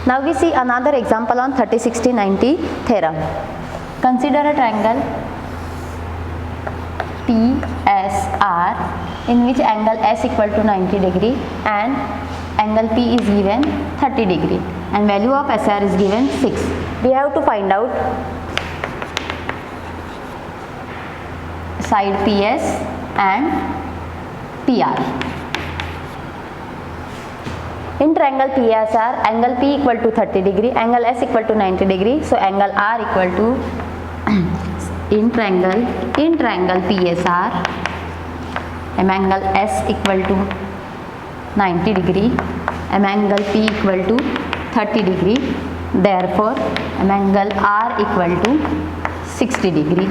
Now we see another example on 30, 60, 90 theorem. Consider a triangle PSR in which angle S equal to 90 degree and angle P is given 30 degree and value of SR is given 6. We have to find out side PS and PR. In triangle PSR, angle P equal to 30 degree, angle S equal to 90 degree. So angle R equal to in triangle PSR, angle S equal to 90 degree, angle P equal to 30 degree. Therefore, angle R equal to 60 degree.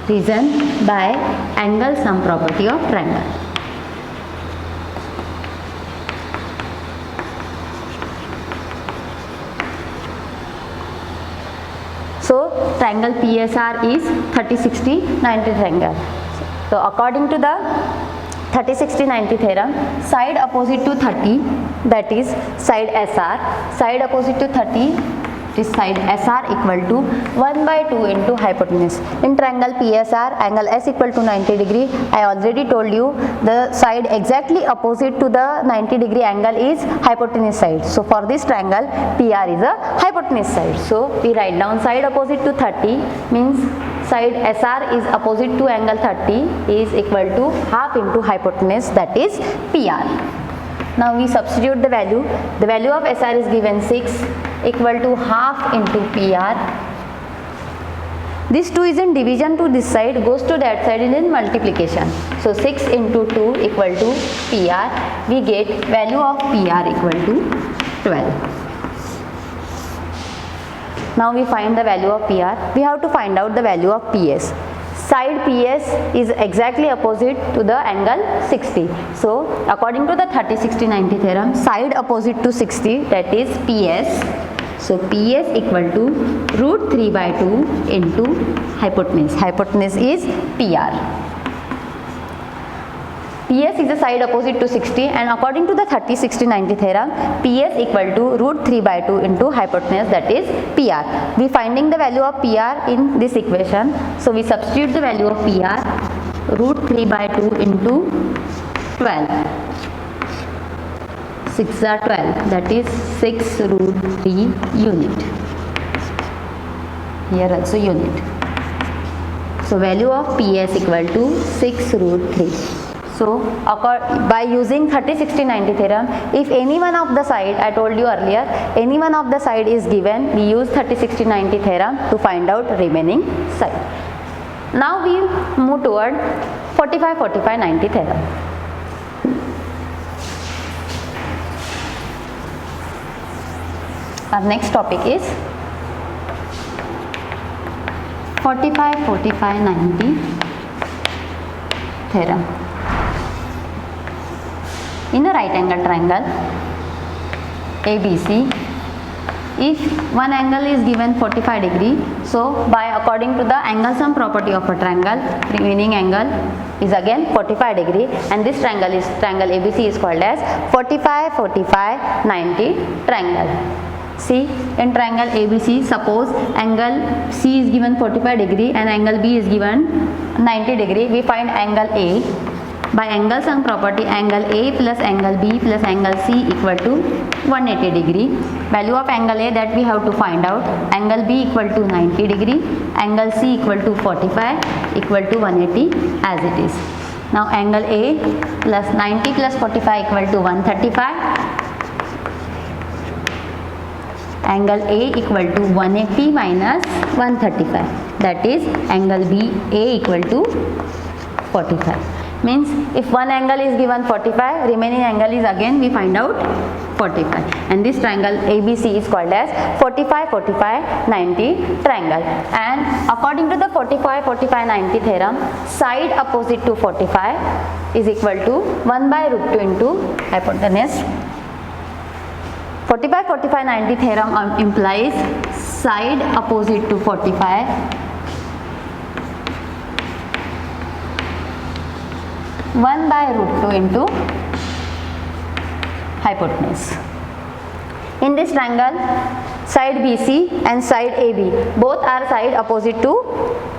Reason by angle sum property of triangle. So triangle PSR is 30, 60, 90 triangle. So according to the 30, 60, 90 theorem, side opposite to 30, that is side SR, side opposite to 30 is side SR equal to 1 by 2 into hypotenuse. In triangle PSR, angle S equal to 90 degree. I already told you the side exactly opposite to the 90 degree angle is hypotenuse side. So for this triangle, PR is a hypotenuse side. So we write down side opposite to 30 means side SR is opposite to angle 30 is equal to half into hypotenuse, that is PR. Now we substitute the value. The value of SR is given 6 equal to half into PR. This 2 is in division to this side, goes to that side in multiplication. So 6 into 2 equal to PR. We get value of PR equal to 12. Now we find the value of PR. We have to find out the value of PS. Side PS is exactly opposite to the angle 60. So according to the 30, 60, 90 theorem, side opposite to 60, that is PS. So PS equal to root 3 by 2 into hypotenuse. Hypotenuse is PR. PS is the side opposite to 60 and according to the 30, 60, 90 theorem, PS equal to root 3 by 2 into hypotenuse, that is PR. We finding the value of PR in this equation. So we substitute the value of PR, root 3 by 2 into 12. 6 are 12, that is 6 root 3 unit. Here also unit. So value of PS equal to 6 root 3. So by using 30, 60, 90 theorem, if any one of the side, I told you earlier, any one of the side is given, we use 30, 60, 90 theorem to find out remaining side. Now we move toward 45, 45, 90 theorem. Our next topic is 45, 45, 90 theorem. In a right angle triangle ABC, if one angle is given 45 degree, so by according to the angle sum property of a triangle, remaining angle is again 45 degree and this triangle ABC is called as 45, 45, 90 triangle. See, in triangle ABC, suppose angle C is given 45 degree and angle B is given 90 degree. We find angle A. By angle sum property, angle A plus angle B plus angle C equal to 180 degree. Value of angle A that we have to find out. Angle B equal to 90 degree. Angle C equal to 45 equal to 180 as it is. Now angle A plus 90 plus 45 equal to 135. Angle A equal to 180 minus 135. That is angle B A equal to 45. Means if one angle is given 45, remaining angle is again we find out 45. And this triangle ABC is called as 45, 45, 90 triangle. And according to the 45, 45, 90 theorem, side opposite to 45 is equal to 1 by root 2 into hypotenuse. 45, 45, 90 theorem implies side opposite to 45 1 by root 2 into hypotenuse. In this triangle, side BC and side AB both are side opposite to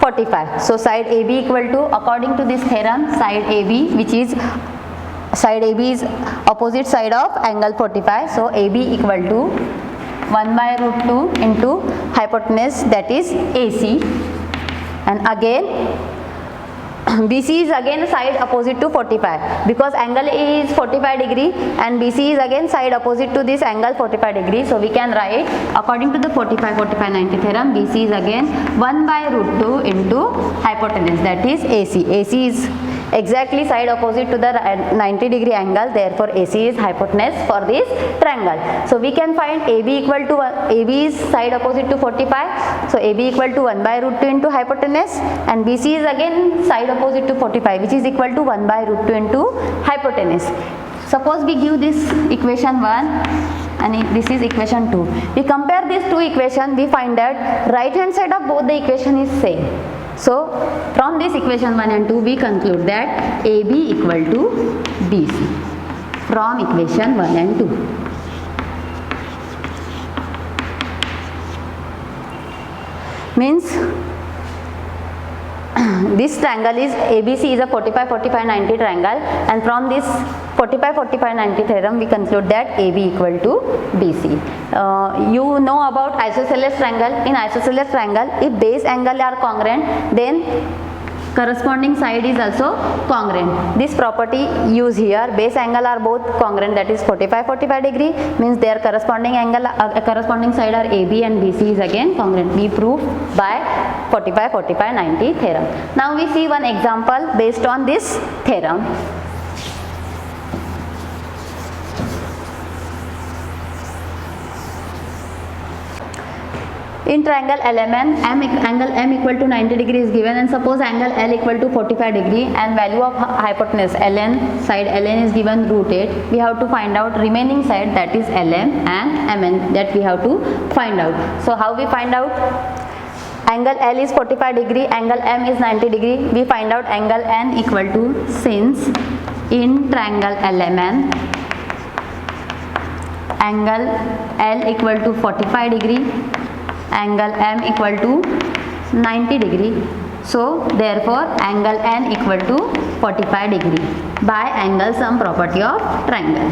45. So side AB equal to, according to this theorem, side AB, which is side AB is opposite side of angle 45. So AB equal to 1 by root 2 into hypotenuse, that is AC, and again BC is again side opposite to 45 because angle A is 45 degree and BC is again side opposite to this angle 45 degree. So we can write, according to the 45-45-90 theorem, BC is again 1 by root 2 into hypotenuse, that is AC. AC is exactly side opposite to the 90 degree angle, therefore AC is hypotenuse for this triangle. So we can find AB equal to AB is side opposite to 45, so AB equal to 1 by root 2 into hypotenuse, and BC is again side opposite to 45, which is equal to 1 by root 2 into hypotenuse. Suppose we give this equation 1 and this is equation 2. We compare these two equations, we find that right hand side of both the equation is same. So from this equation 1 and 2 we conclude that AB equal to BC from equation 1 and 2. Means this triangle is ABC is a 45-45-90 triangle, and from this 45-45-90 theorem we conclude that AB equal to BC. You know about isosceles triangle. In isosceles triangle, if base angle are congruent, then corresponding side is also congruent. This property used here, base angle are both congruent, that is 45-45 degree, means their corresponding angle corresponding side are AB and BC is again congruent. We prove by 45-45-90 theorem. Now we see one example based on this theorem. In triangle LMN, angle M equal to 90 degree is given, and suppose angle L equal to 45 degree and value of hypotenuse LN, side LN is given root 8. We have to find out remaining side, that is LM and MN, that we have to find out. So how we find out? Angle L is 45 degree, angle M is 90 degree. We find out angle N equal to, since in triangle LMN, angle L equal to 45 degree, angle M equal to 90 degree. So therefore angle N equal to 45 degree by angle sum property of triangle.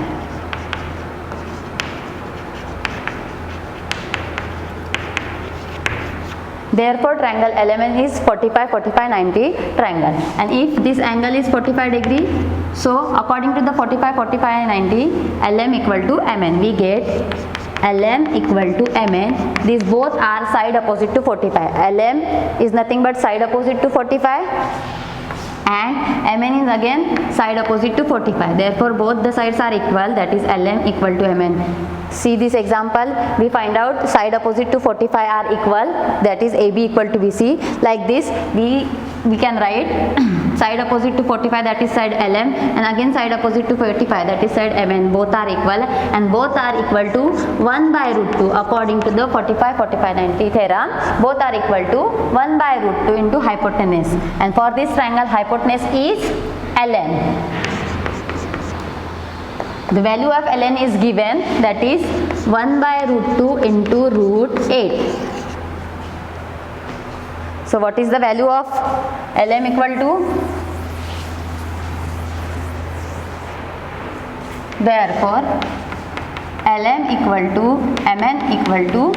Therefore triangle LMN is 45-45-90 triangle, and if this angle is 45 degree, so according to the 45-45-90 LM equal to MN, we get LM equal to MN. These both are side opposite to 45. LM is nothing but side opposite to 45 and MN is again side opposite to 45. Therefore both the sides are equal, that is LM equal to MN. See this example, we find out side opposite to 45 are equal, that is AB equal to BC. Like this we can write side opposite to 45, that is side LM, and again side opposite to 45, that is side MN. Both are equal and both are equal to 1 by root 2 according to the 45-45-90 theorem. Both are equal to 1 by root 2 into hypotenuse, and for this triangle hypotenuse is LN. The value of ln is given, that is 1 by root 2 into root 8. So what is the value of lm equal to? Therefore lm equal to mn equal to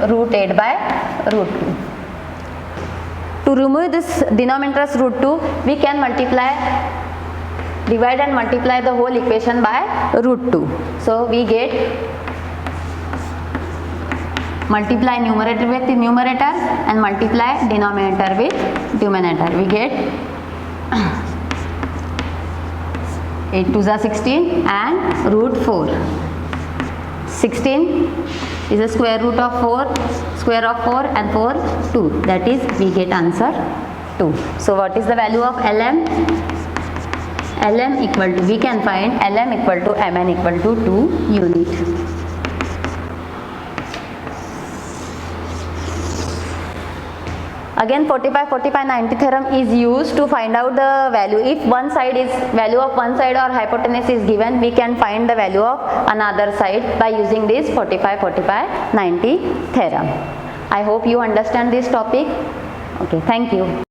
root 8 by root 2. To remove this denominator as root 2, we can divide and multiply the whole equation by root 2. So we get, multiply numerator with the numerator and multiply denominator with denominator. We get 8 2s are 16 and root 4. 16 is the square root of 4, square of 4 and 4 2. That is, we get answer 2. So what is the value of lm? lm equal to, we can find lm equal to mn equal to 2 unit. again 45-45-90 theorem is used to find out the value. If one side is value of one side or hypotenuse is given, we can find the value of another side by using this 45-45-90 theorem. I hope you understand this topic. Okay, thank you.